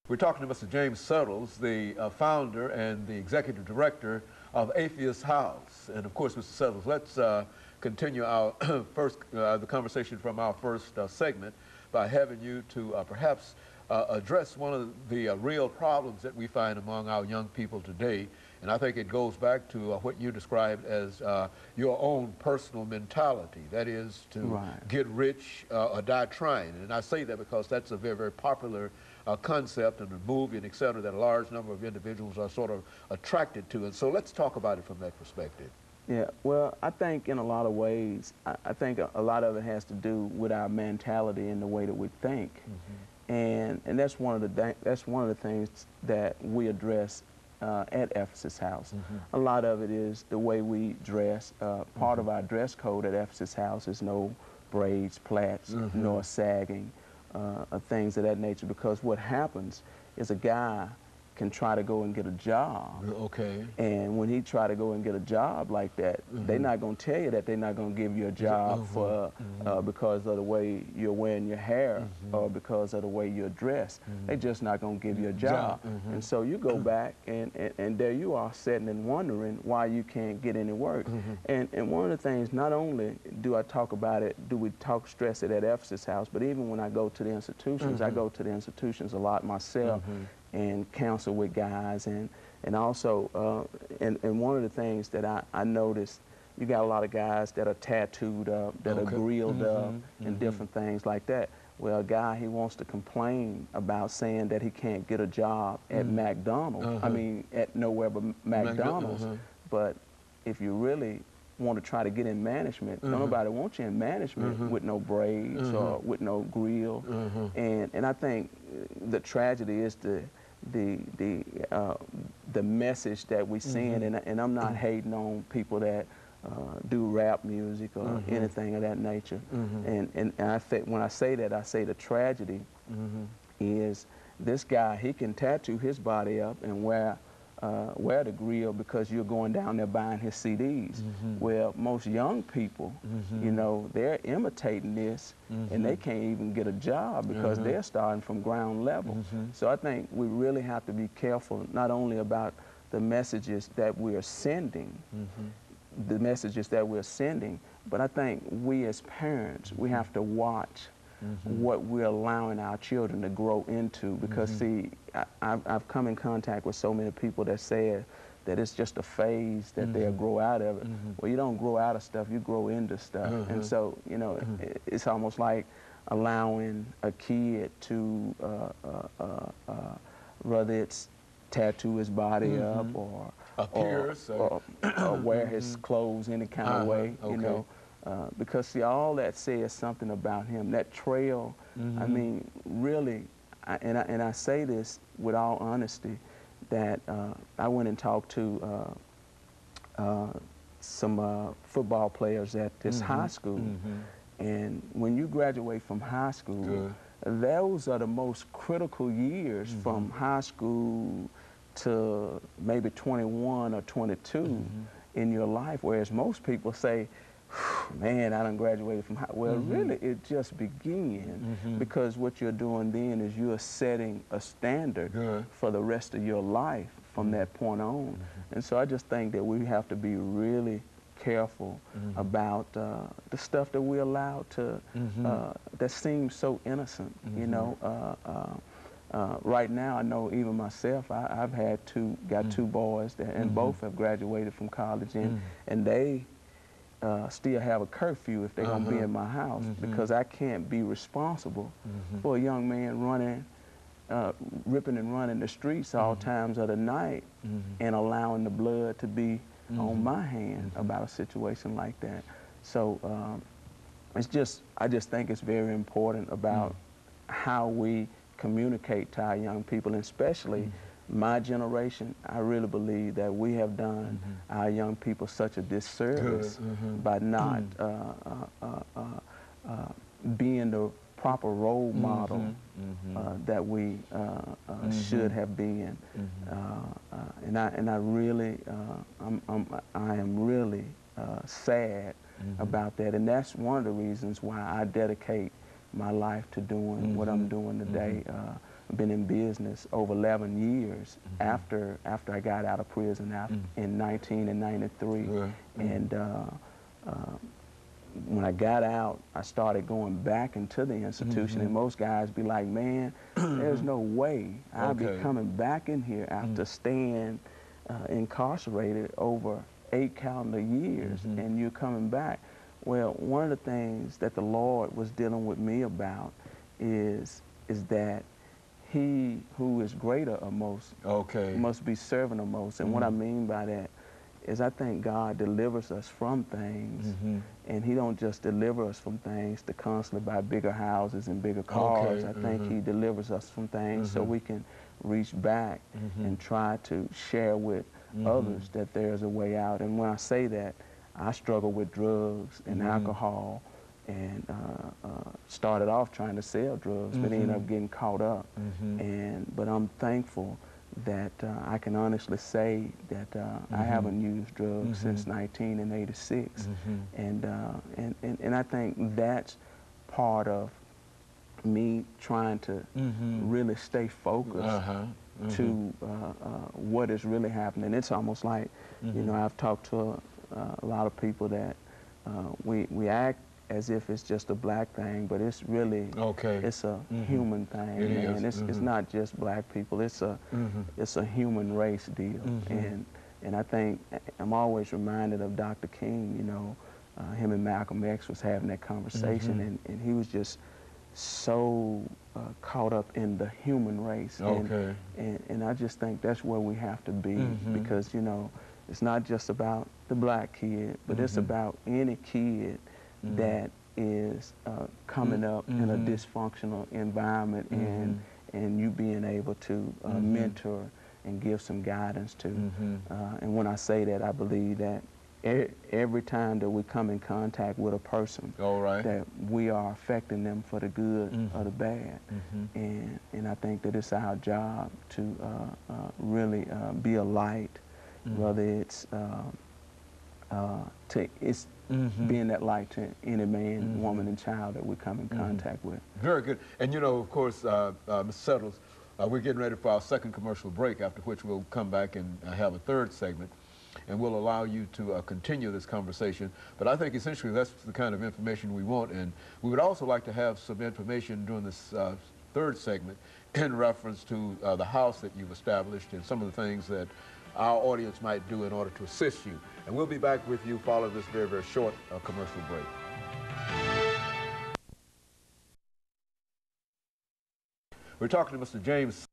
We're talking to Mr. James Settles, the founder and the executive director of Atheist House. And of course, Mr. Settles, let's continue our the conversation from our first segment by having you to perhaps address one of the real problems that we find among our young people today. And I think it goes back to what you described as your own personal mentality. That is to get rich or die trying. And I say that because that's a very, very popular concept in the movie and et cetera that a large number of individuals are sort of attracted to. And so let's talk about it from that perspective. Yeah, well, I think in a lot of ways, I think a lot of it has to do with our mentality and the way that we think. And that's one of the things that we address at Ephesus House. A lot of it is the way we dress. Part of our dress code at Ephesus House is no braids, plaits, nor sagging, things of that nature, because what happens is a guy can try to go and get a job. And when he try to go and get a job like that, they're not going to tell you that they're not going to give you a job for because of the way you're wearing your hair or because of the way you're dressed. They're just not going to give you a job. And so you go back and there you are sitting and wondering why you can't get any work. And one of the things, not only do I talk about it, do we stress it at Ephesus House, but even when I go to the institutions, I go to the institutions a lot myself and counsel with guys, and also and one of the things that I noticed, you got a lot of guys that are tattooed up, that are grilled up, and different things like that. Well, a guy, he wants to complain about saying that he can't get a job at McDonald's. I mean, at nowhere but McDonald's. But if you really want to try to get in management, nobody wants you in management with no braids or with no grill. And I think the tragedy is the message that we send, and I'm not hating on people that do rap music or anything of that nature. And I think when I say that, I say the tragedy is this guy, he can tattoo his body up and wear the grill because you're going down there buying his CDs. Well, most young people, you know, they're imitating this and they can't even get a job because they're starting from ground level. So I think we really have to be careful not only about the messages that we're sending, but I think we as parents, we have to watch what we're allowing our children to grow into, because see, I've come in contact with so many people that say that it's just a phase that they'll grow out of it. Well, you don't grow out of stuff, you grow into stuff. And so, you know, it's almost like allowing a kid to, whether it's tattoo his body up or wear his clothes any kind of way, you know. Because see, all that says something about him. That trail, I mean, really, and I say this with all honesty, that I went and talked to some football players at this high school, and when you graduate from high school, those are the most critical years from high school to maybe 21 or 22 in your life, whereas most people say, man, I done graduated from high. Well, really, it just began, because what you're doing then is you're setting a standard for the rest of your life from that point on. And so I just think that we have to be really careful about the stuff that we allow to, that seems so innocent, you know. Right now, I know even myself, I've had got two boys, that, and both have graduated from college, and they still have a curfew if they're gonna be in my house, because I can't be responsible for a young man running, ripping and running the streets all times of the night and allowing the blood to be on my hand about a situation like that. So I just think it's very important about how we communicate to our young people, and especially my generation. I really believe that we have done our young people such a disservice by not being the proper role model that we should have been. And I really, I am really sad about that, and that's one of the reasons why I dedicate my life to doing what I'm doing today. been in business over 11 years after I got out of prison in 1993. Yeah. And when I got out, I started going back into the institution, and most guys be like, man, there's no way I'll be coming back in here after staying incarcerated over 8 calendar years, and you're coming back. Well, one of the things that the Lord was dealing with me about is that he who is greater of most must be servant of most. And what I mean by that is I think God delivers us from things, and he don't just deliver us from things to constantly buy bigger houses and bigger cars. I think he delivers us from things so we can reach back and try to share with others that there's a way out. And when I say that, I struggle with drugs and alcohol, and started off trying to sell drugs, but ended up getting caught up. But I'm thankful that I can honestly say that I haven't used drugs since 1986, and I think that's part of me trying to really stay focused to what is really happening. It's almost like, you know, I've talked to a lot of people that we act as if it's just a black thing, but it's really it's a human thing, and it's not just black people. It's a human race deal, and I think I'm always reminded of Dr. King. You know, him and Malcolm X was having that conversation, and he was just so caught up in the human race, and I just think that's where we have to be, because you know, it's not just about the black kid, but it's about any kid that is coming up in a dysfunctional environment, and you being able to mentor and give some guidance to. And when I say that, I believe that every time that we come in contact with a person, that we are affecting them for the good or the bad. And I think that it's our job to really be a light, whether it's being that light to any man, woman, and child that we come in contact with. Very good. And you know, of course, Mr. Settles, we're getting ready for our second commercial break, after which we'll come back and have a third segment, and we'll allow you to continue this conversation. But I think essentially that's the kind of information we want, and we would also like to have some information during this third segment in reference to the house that you've established and some of the things that our audience might do in order to assist you. And we'll be back with you following this very, very short commercial break. We're talking to Mr. James